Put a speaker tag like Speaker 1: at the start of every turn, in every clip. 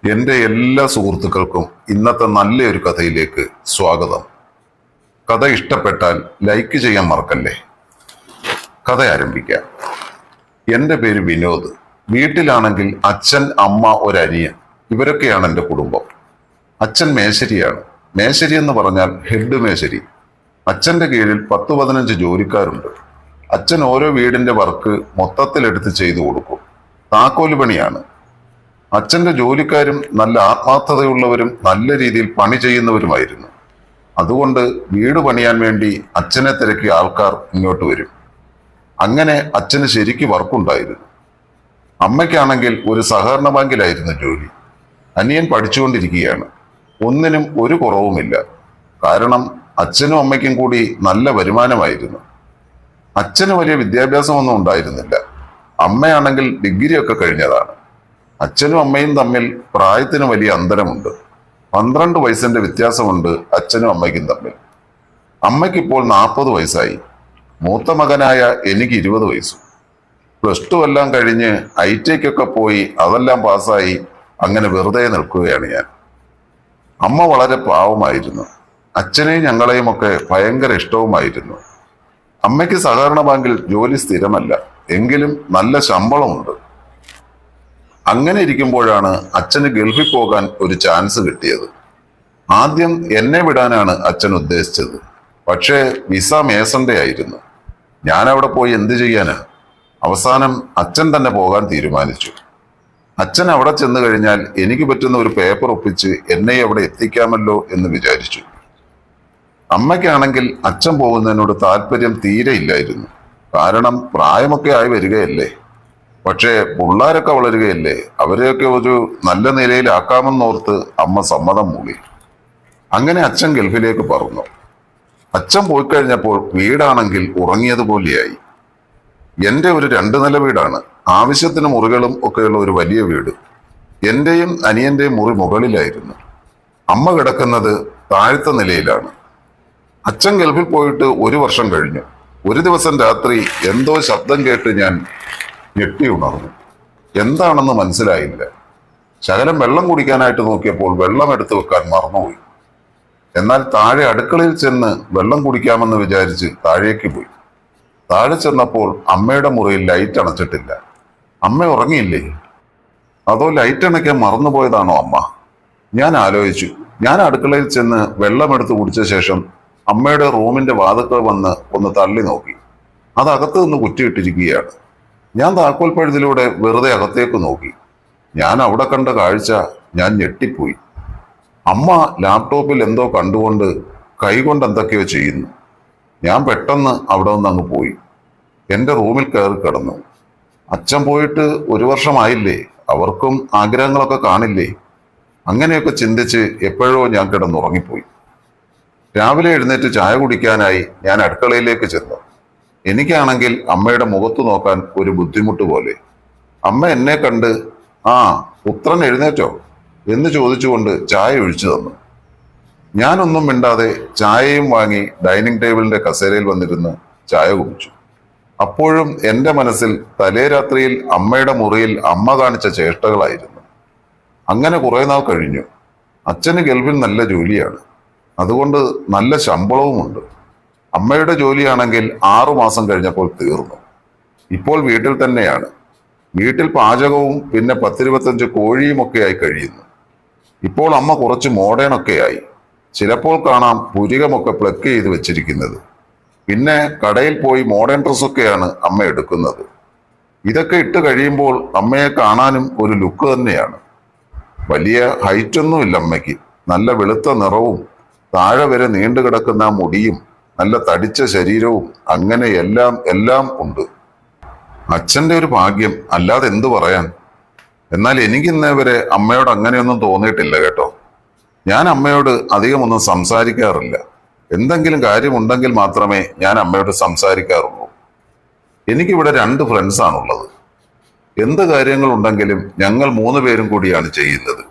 Speaker 1: എൻ്റെ എല്ലാ സുഹൃത്തുക്കൾക്കും ഇന്നത്തെ നല്ലൊരു കഥയിലേക്ക് സ്വാഗതം. കഥ ഇഷ്ടപ്പെട്ടാൽ ലൈക്ക് ചെയ്യാൻ മറക്കല്ലേ. കഥ ആരംഭിക്കാം. എൻ്റെ പേര് വിനോദ്. വീട്ടിലാണെങ്കിൽ അച്ഛൻ, അമ്മ, ഒരനിയൻ, ഇവരൊക്കെയാണ് എൻ്റെ കുടുംബം. അച്ഛൻ മേശരിയാണ്. മേശരി എന്ന് പറഞ്ഞാൽ ഹെഡ് മേശരി. അച്ഛൻ്റെ കീഴിൽ 10-15 ജോലിക്കാരുണ്ട്. അച്ഛൻ ഓരോ വീടിൻ്റെ വർക്ക് മൊത്തത്തിലെടുത്ത് ചെയ്തു കൊടുക്കും. താക്കോല് പണിയാണ്. അച്ഛൻ്റെ ജോലിക്കാരും നല്ല ആത്മാർത്ഥതയുള്ളവരും നല്ല രീതിയിൽ പണി ചെയ്യുന്നവരുമായിരുന്നു. അതുകൊണ്ട് വീട് പണിയാൻ വേണ്ടി അച്ഛനെ തിരക്കിയ ആൾക്കാർ ഇങ്ങോട്ട് വരും. അങ്ങനെ അച്ഛന് ശരിക്ക് വർക്കുണ്ടായിരുന്നു. അമ്മയ്ക്കാണെങ്കിൽ ഒരു സഹകരണ ബാങ്കിലായിരുന്നു ജോലി. അനിയൻ പഠിച്ചുകൊണ്ടിരിക്കുകയാണ്. ഒന്നിനും ഒരു കുറവുമില്ല. കാരണം അച്ഛനും അമ്മയ്ക്കും കൂടി നല്ല വരുമാനമായിരുന്നു. അച്ഛന് വലിയ വിദ്യാഭ്യാസമൊന്നും ഉണ്ടായിരുന്നില്ല. അമ്മയാണെങ്കിൽ ഡിഗ്രിയൊക്കെ കഴിഞ്ഞതാണ്. അച്ഛനും അമ്മയും തമ്മിൽ പ്രായത്തിന് വലിയ അന്തരമുണ്ട്. 12 വയസ്സിന്റെ വ്യത്യാസമുണ്ട് അച്ഛനും അമ്മയ്ക്കും തമ്മിൽ. അമ്മയ്ക്കിപ്പോൾ 40 വയസ്സായി. മൂത്ത മകനായ എനിക്ക് 20 വയസ്സും. +2 എല്ലാം കഴിഞ്ഞ് ITക്കൊക്കെ പോയി അതെല്ലാം പാസ്സായി അങ്ങനെ വെറുതെ നിൽക്കുകയാണ് ഞാൻ. അമ്മ വളരെ പാവമായിരുന്നു. അച്ഛനെയും ഞങ്ങളെയും ഒക്കെ ഭയങ്കര ഇഷ്ടവുമായിരുന്നു. അമ്മയ്ക്ക് സഹകരണ ബാങ്കിൽ ജോലി സ്ഥിരമല്ല, എങ്കിലും നല്ല ശമ്പളമുണ്ട്. അങ്ങനെ ഇരിക്കുമ്പോഴാണ് അച്ഛന് ഗൾഫിൽ പോകാൻ ഒരു ചാൻസ് കിട്ടിയത്. ആദ്യം എന്നെ വിടാനാണ് അച്ഛൻ ഉദ്ദേശിച്ചത്. പക്ഷേ വിസ മേസന്റെ ആയിരുന്നു. ഞാൻ അവിടെ പോയി എന്ത് ചെയ്യാനാ? അവസാനം അച്ഛൻ തന്നെ പോകാൻ തീരുമാനിച്ചു. അച്ഛൻ അവിടെ ചെന്ന് കഴിഞ്ഞാൽ എനിക്ക് പറ്റുന്ന ഒരു പേപ്പർ ഒപ്പിച്ച് എന്നെ അവിടെ എത്തിക്കാമല്ലോ എന്ന് വിചാരിച്ചു. അമ്മയ്ക്കാണെങ്കിൽ അച്ഛൻ പോകുന്നതിനോട് താല്പര്യം തീരെ ഇല്ലായിരുന്നു. കാരണം പ്രായമൊക്കെ ആയി വരികയല്ലേ. പക്ഷേ പിള്ളേരൊക്കെ വളരുകയല്ലേ, അവരെയൊക്കെ ഒരു നല്ല നിലയിലാക്കാമെന്നോർത്ത് അമ്മ സമ്മതം മൂളി. അങ്ങനെ അച്ഛൻ ഗൾഫിലേക്ക് പറന്നു. അച്ഛൻ പോയി കഴിഞ്ഞപ്പോൾ വീടാണെങ്കിൽ ഉറങ്ങിയതുപോലെയായി. എൻ്റെ ഒരു 2 നില വീടാണ്. ആവശ്യത്തിന് മുറികളും ഒക്കെയുള്ള ഒരു വലിയ വീട്. എൻ്റെയും അനിയൻ്റെയും മുറി മുകളിലായിരുന്നു. അമ്മ കിടക്കുന്നത് താഴത്തെ നിലയിലാണ്. അച്ഛൻ ഗൾഫിൽ പോയിട്ട് 1 വർഷം കഴിഞ്ഞു. ഒരു ദിവസം രാത്രി എന്തോ ശബ്ദം കേട്ട് ഞാൻ ഞെട്ടി ഉണർന്നു. എന്താണെന്ന് മനസ്സിലായില്ല. ശകലം വെള്ളം കുടിക്കാനായിട്ട് നോക്കിയപ്പോൾ വെള്ളം എടുത്തു വെക്കാൻ മറന്നുപോയി. എന്നാൽ താഴെ അടുക്കളയിൽ ചെന്ന് വെള്ളം കുടിക്കാമെന്ന് വിചാരിച്ച് താഴേക്ക് പോയി. താഴെ ചെന്നപ്പോൾ അമ്മയുടെ മുറിയിൽ ലൈറ്റ് അണച്ചിട്ടില്ല. അമ്മ ഉറങ്ങിയില്ലേ? അതോ ലൈറ്റ് അണയ്ക്കാൻ മറന്നുപോയതാണോ അമ്മ? ഞാൻ ആലോചിച്ചു. ഞാൻ അടുക്കളയിൽ ചെന്ന് വെള്ളമെടുത്ത് കുടിച്ച ശേഷം അമ്മയുടെ റൂമിന്റെ വാതിൽക്കൽ വന്ന് ഒന്ന് തള്ളി നോക്കി. അത് അകത്ത് നിന്ന് കുറ്റിയിട്ടിരിക്കുകയാണ്. ഞാൻ താക്കോൽ പഴുതിലൂടെ വെറുതെ അകത്തേക്ക് നോക്കി. ഞാൻ അവിടെ കണ്ട കാഴ്ച ഞാൻ ഞെട്ടിപ്പോയി. അമ്മ ലാപ്ടോപ്പിൽ എന്തോ കണ്ടുകൊണ്ട് കൈകൊണ്ട് എന്തൊക്കെയോ ചെയ്യുന്നു. ഞാൻ പെട്ടെന്ന് അവിടെ നിന്ന് അങ്ങ് പോയി. എൻ്റെ റൂമിൽ കയറി കിടന്നു. അച്ഛൻ പോയിട്ട് 1 വർഷമായില്ലേ, അവർക്കും ആഗ്രഹങ്ങളൊക്കെ കാണില്ലേ. അങ്ങനെയൊക്കെ ചിന്തിച്ച് എപ്പോഴോ ഞാൻ കിടന്നുറങ്ങിപ്പോയി. രാവിലെ എഴുന്നേറ്റ് ചായ കുടിക്കാനായി ഞാൻ അടുക്കളയിലേക്ക് ചെന്നു. എനിക്കാണെങ്കിൽ അമ്മയുടെ മുഖത്ത് നോക്കാൻ ഒരു ബുദ്ധിമുട്ട് പോലെ. അമ്മ എന്നെ കണ്ട് "ആ, പുത്രൻ എഴുന്നേറ്റോ?" എന്ന് ചോദിച്ചുകൊണ്ട് ചായ ഒഴിച്ചു തന്നു. ഞാനൊന്നും മിണ്ടാതെ ചായയും വാങ്ങി ഡൈനിങ് ടേബിളിന്റെ കസേരയിൽ വന്നിരുന്ന് ചായ കുടിച്ചു. അപ്പോഴും എൻ്റെ മനസ്സിൽ തലേ രാത്രിയിൽ അമ്മയുടെ മുറിയിൽ അമ്മ കാണിച്ച ചേഷ്ടകളായിരുന്നു. അങ്ങനെ കുറെ നാൾ കഴിഞ്ഞു. അച്ഛന് ഗൾഫിൽ നല്ല ജോലിയാണ്. അതുകൊണ്ട് നല്ല ശമ്പളവുമുണ്ട്. അമ്മയുടെ ജോലിയാണെങ്കിൽ 6 മാസം കഴിഞ്ഞപ്പോൾ തീർന്നു. ഇപ്പോൾ വീട്ടിൽ തന്നെയാണ്. വീട്ടിൽ പാചകവും പിന്നെ 10-25 കോഴിയും ഒക്കെയായി കഴിയുന്നു. ഇപ്പോൾ അമ്മ കുറച്ച് മോഡേണൊക്കെയായി. ചിലപ്പോൾ കാണാം പുരികമൊക്കെ പ്ലക്ക് ചെയ്ത് വെച്ചിരിക്കുന്നത്. പിന്നെ കടയിൽ പോയി മോഡേൺ ഡ്രസ്സൊക്കെയാണ് അമ്മ എടുക്കുന്നത്. ഇതൊക്കെ ഇട്ട് കഴിയുമ്പോൾ അമ്മയെ കാണാനും ഒരു ലുക്ക് തന്നെയാണ്. വലിയ ഹൈറ്റൊന്നുമില്ല അമ്മയ്ക്ക്. നല്ല വെളുത്ത നിറവും താഴെ വരെ നീണ്ടു കിടക്കുന്ന മുടിയും നല്ല തടിച്ച ശരീരവും അങ്ങനെ എല്ലാം എല്ലാം ഉണ്ട്. അച്ഛൻ്റെ ഒരു ഭാഗ്യം, അല്ലാതെ എന്തു പറയാൻ. എന്നാൽ എനിക്കിന്നേ വരെ അമ്മയോട് അങ്ങനെയൊന്നും തോന്നിയിട്ടില്ല കേട്ടോ. ഞാൻ അമ്മയോട് അധികമൊന്നും സംസാരിക്കാറില്ല. എന്തെങ്കിലും കാര്യമുണ്ടെങ്കിൽ മാത്രമേ ഞാൻ അമ്മയോട് സംസാരിക്കാറുള്ളൂ. എനിക്കിവിടെ 2 ഫ്രണ്ട്സാണുള്ളത്. എന്ത് കാര്യങ്ങളുണ്ടെങ്കിലും ഞങ്ങൾ 3 പേരും കൂടിയാണ് ചെയ്യുന്നത്.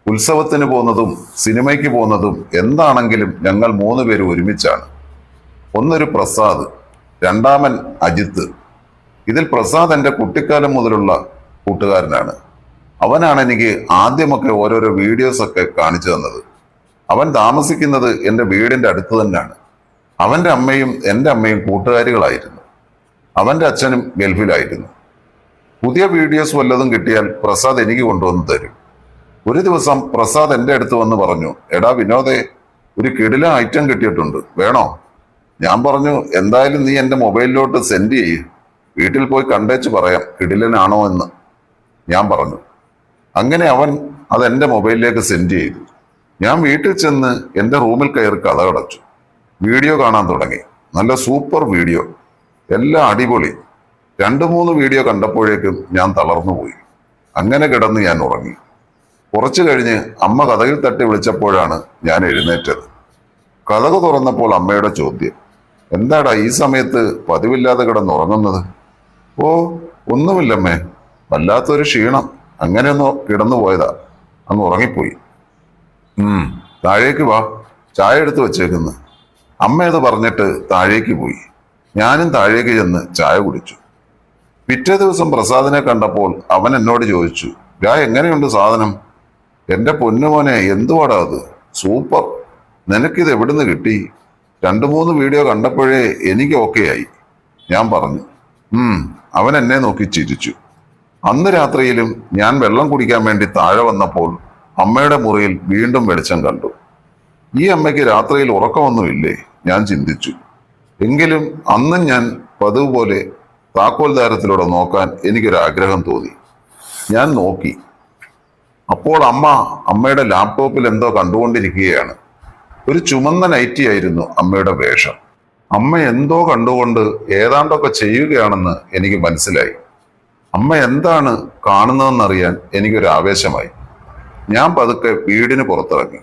Speaker 1: ഉത്സവത്തിന് പോകുന്നതും സിനിമയ്ക്ക് പോകുന്നതും എന്താണെങ്കിലും ഞങ്ങൾ 3 പേരും ഒരുമിച്ചാണ്. ഒന്നൊരു പ്രസാദ്, രണ്ടാമൻ അജിത്ത്. ഇതിൽ പ്രസാദ് എൻ്റെ കുട്ടിക്കാലം മുതലുള്ള കൂട്ടുകാരനാണ്. അവനാണ് എനിക്ക് ആദ്യമൊക്കെ ഓരോരോ വീഡിയോസ് ഒക്കെ കാണിച്ചു തന്നത്. അവൻ താമസിക്കുന്നത് എൻ്റെ വീടിന്റെ അടുത്ത് തന്നെയാണ്. അവന്റെ അമ്മയും എൻ്റെ അമ്മയും കൂട്ടുകാരികളായിരുന്നു. അവന്റെ അച്ഛനും ഗൾഫിലായിരുന്നു. പുതിയ വീഡിയോസ് വല്ലതും കിട്ടിയാൽ പ്രസാദ് എനിക്ക് കൊണ്ടുവന്ന് തരും. ഒരു ദിവസം പ്രസാദ് എൻ്റെ അടുത്ത് വന്ന് പറഞ്ഞു, എടാ വിനോദേ, ഒരു കിടില ഐറ്റം കിട്ടിയിട്ടുണ്ട്, വേണോ? ഞാൻ പറഞ്ഞു, എന്തായാലും നീ എൻ്റെ മൊബൈലിലോട്ട് സെൻഡ് ചെയ്യ്, വീട്ടിൽ പോയി കണ്ടേച്ച് പറയാം കിടിലനാണോ എന്ന് ഞാൻ പറഞ്ഞു. അങ്ങനെ അവൻ അത് എൻ്റെ മൊബൈലിലേക്ക് സെൻഡ് ചെയ്തു. ഞാൻ വീട്ടിൽ ചെന്ന് എൻ്റെ റൂമിൽ കയറി കതകടച്ചു. വീഡിയോ കാണാൻ തുടങ്ങി. നല്ല സൂപ്പർ വീഡിയോ, എല്ലാം അടിപൊളി. 2-3 വീഡിയോ കണ്ടപ്പോഴേക്കും ഞാൻ തളർന്നുപോയി. അങ്ങനെ കിടന്ന് ഞാൻ ഉറങ്ങി. കുറച്ചു കഴിഞ്ഞ് അമ്മ കതകിൽ തട്ടി വിളിച്ചപ്പോഴാണ് ഞാൻ എഴുന്നേറ്റത്. കതക് തുറന്നപ്പോൾ അമ്മയുടെ ചോദ്യം, എന്താടാ ഈ സമയത്ത് പതിവില്ലാതെ കിടന്നുറങ്ങുന്നത്? ഓ ഒന്നുമില്ലമ്മേ, വല്ലാത്തൊരു ക്ഷീണം, അങ്ങനെയൊന്ന് കിടന്നു പോയതാ, അങ്ങ് ഉറങ്ങിപ്പോയി. താഴേക്ക് വാ, ചായ എടുത്ത് വെച്ചേക്കുന്നു. അമ്മയത് പറഞ്ഞിട്ട് താഴേക്ക് പോയി. ഞാനും താഴേക്ക് ചെന്ന് ചായ കുടിച്ചു. പിറ്റേ ദിവസം പ്രസാദിനെ കണ്ടപ്പോൾ അവൻ എന്നോട് ചോദിച്ചു, എങ്ങനെയുണ്ട് സാധനം? എൻ്റെ പൊന്നുമോനെ, എന്തുവാടാ അത്, സൂപ്പർ, നിനക്കിത് എവിടുന്ന് കിട്ടി? 2-3 വീഡിയോ കണ്ടപ്പോഴേ എനിക്ക് ഓക്കെ ആയി, ഞാൻ പറഞ്ഞു. അവൻ എന്നെ നോക്കി ചിരിച്ചു. അന്ന് രാത്രിയിലും ഞാൻ വെള്ളം കുടിക്കാൻ വേണ്ടി താഴെ വന്നപ്പോൾ അമ്മയുടെ മുറിയിൽ വീണ്ടും വെളിച്ചം കണ്ടു. ഈ അമ്മയ്ക്ക് രാത്രിയിൽ ഉറക്കമൊന്നുമില്ലേ, ഞാൻ ചിന്തിച്ചു. എങ്കിലും അന്നും ഞാൻ പതിവ് പോലെ താക്കോൽദാരത്തിലൂടെ നോക്കാൻ എനിക്കൊരാഗ്രഹം തോന്നി. ഞാൻ നോക്കി. അപ്പോൾ അമ്മയുടെ ലാപ്ടോപ്പിൽ എന്തോ കണ്ടുകൊണ്ടിരിക്കുകയാണ്. ഒരു ചുമന്ന നൈറ്റി ആയിരുന്നു അമ്മയുടെ വേഷം. അമ്മ എന്തോ കണ്ടുകൊണ്ട് ഏതാണ്ടൊക്കെ ചെയ്യുകയാണെന്ന് എനിക്ക് മനസ്സിലായി. അമ്മ എന്താണ് കാണുന്നതെന്നറിയാൻ എനിക്കൊരു ആവേശമായി. ഞാൻ പതുക്കെ വീടിന് പുറത്തിറങ്ങി.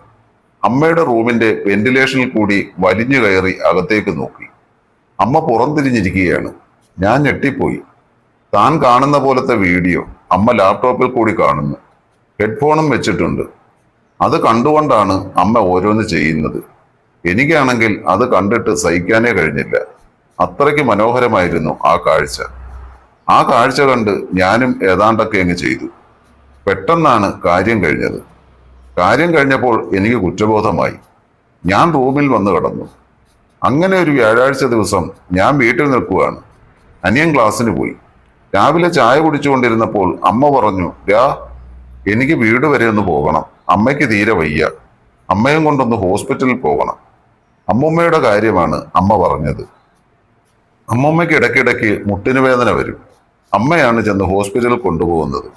Speaker 1: അമ്മയുടെ റൂമിന്റെ വെന്റിലേഷനിൽ കൂടി വലിഞ്ഞു കയറി അകത്തേക്ക് നോക്കി. അമ്മ പുറംതിരിഞ്ഞിരിക്കുകയാണ്. ഞാൻ ഞെട്ടിപ്പോയി. താൻ കാണുന്ന പോലത്തെ വീഡിയോ അമ്മ ലാപ്ടോപ്പിൽ കൂടി കാണുന്നു. ഹെഡ്ഫോണും വെച്ചിട്ടുണ്ട്. അത് കണ്ടുകൊണ്ടാണ് അമ്മ ഓരോന്ന് ചെയ്യുന്നത്. എനിക്കാണെങ്കിൽ അത് കണ്ടിട്ട് സഹിക്കാനേ കഴിഞ്ഞില്ല. അത്രയ്ക്ക് മനോഹരമായിരുന്നു ആ കാഴ്ച. ആ കാഴ്ച കണ്ട് ഞാനും ഏതാണ്ടൊക്കെ അങ്ങ് ചെയ്തു. പെട്ടെന്നാണ് കാര്യം കഴിഞ്ഞത്. കാര്യം കഴിഞ്ഞപ്പോൾ എനിക്ക് കുറ്റബോധമായി. ഞാൻ റൂമിൽ വന്ന് കിടന്നു. അങ്ങനെ ഒരു വ്യാഴാഴ്ച ദിവസം ഞാൻ വീട്ടിൽ നിൽക്കുകയാണ്. അനിയൻ ക്ലാസ്സിന് പോയി. രാവിലെ ചായ കുടിച്ചുകൊണ്ടിരുന്നപ്പോൾ അമ്മ പറഞ്ഞു, എനിക്ക് വീട് വരെ ഒന്ന് പോകണം, അമ്മയ്ക്ക് തീരെ വയ്യ, അമ്മയും കൊണ്ടൊന്ന് ഹോസ്പിറ്റലിൽ പോകണം. അമ്മൂമ്മയുടെ കാര്യമാണ് അമ്മ പറഞ്ഞത്. അമ്മൂമ്മയ്ക്ക് ഇടയ്ക്കിടയ്ക്ക് മുട്ടിന് വേദന വരും. അമ്മയാണ് ചെന്ന് ഹോസ്പിറ്റലിൽ കൊണ്ടുപോകുന്നത്.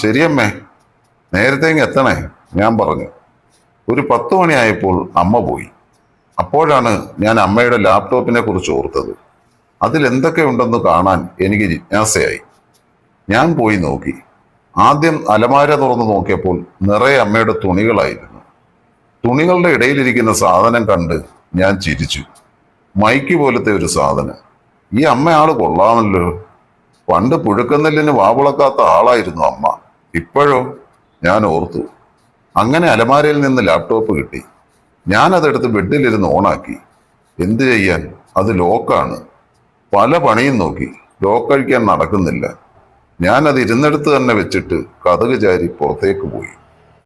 Speaker 1: ശരിയമ്മേ, നേരത്തെ എത്തണേ, ഞാൻ പറഞ്ഞു. ഒരു 10 മണിയായപ്പോൾ അമ്മ പോയി. അപ്പോഴാണ് ഞാൻ അമ്മയുടെ ലാപ്ടോപ്പിനെ കുറിച്ച് ഓർത്തത്. അതിൽ എന്തൊക്കെ ഉണ്ടെന്ന് കാണാൻ എനിക്ക് ജിജ്ഞാസയായി. ഞാൻ പോയി നോക്കി. ആദ്യം അലമാര തുറന്നു നോക്കിയപ്പോൾ നിറയെ അമ്മയുടെ തുണികളായിരുന്നു. തുണികളുടെ ഇടയിലിരിക്കുന്ന സാധനം കണ്ട് ഞാൻ ചിരിച്ചു. മൈക്ക് പോലത്തെ ഒരു സാധനം. ഈ അമ്മയാള് കൊള്ളാമല്ലോ. പണ്ട് പുഴുക്കനെല്ലിന് വാവുളക്കാത്ത ആളായിരുന്നു അമ്മ. ഇപ്പോഴോ, ഞാൻ ഓർത്തു. അങ്ങനെ അലമാരയിൽ നിന്ന് ലാപ്ടോപ്പ് കിട്ടി. ഞാൻ അതെടുത്ത് ബെഡിലിരുന്ന് ഓണാക്കി. എന്തു ചെയ്യാൻ, അത് ലോക്കാണ്. പല പണിയും നോക്കി, ലോക്ക് അഴിക്കാൻ നടക്കുന്നില്ല. ഞാൻ അത് ഇരുന്നിടത്ത് തന്നെ വെച്ചിട്ട് കതക് ചാരി പുറത്തേക്ക് പോയി.